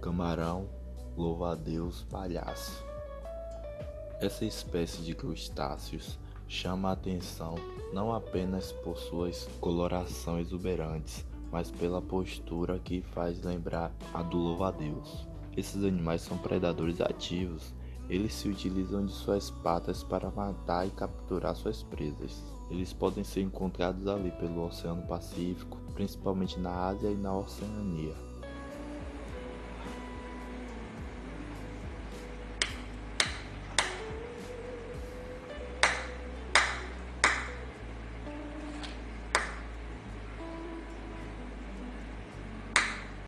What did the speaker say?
Camarão, louva-a-Deus, palhaço. Essa espécie de crustáceos chama a atenção não apenas por suas coloração exuberantes, mas pela postura que faz lembrar a do louva-a-Deus. Esses animais são predadores ativos. Eles se utilizam de suas patas para matar e capturar suas presas. Eles podem ser encontrados ali pelo Oceano Pacífico, principalmente na Ásia e na Oceania.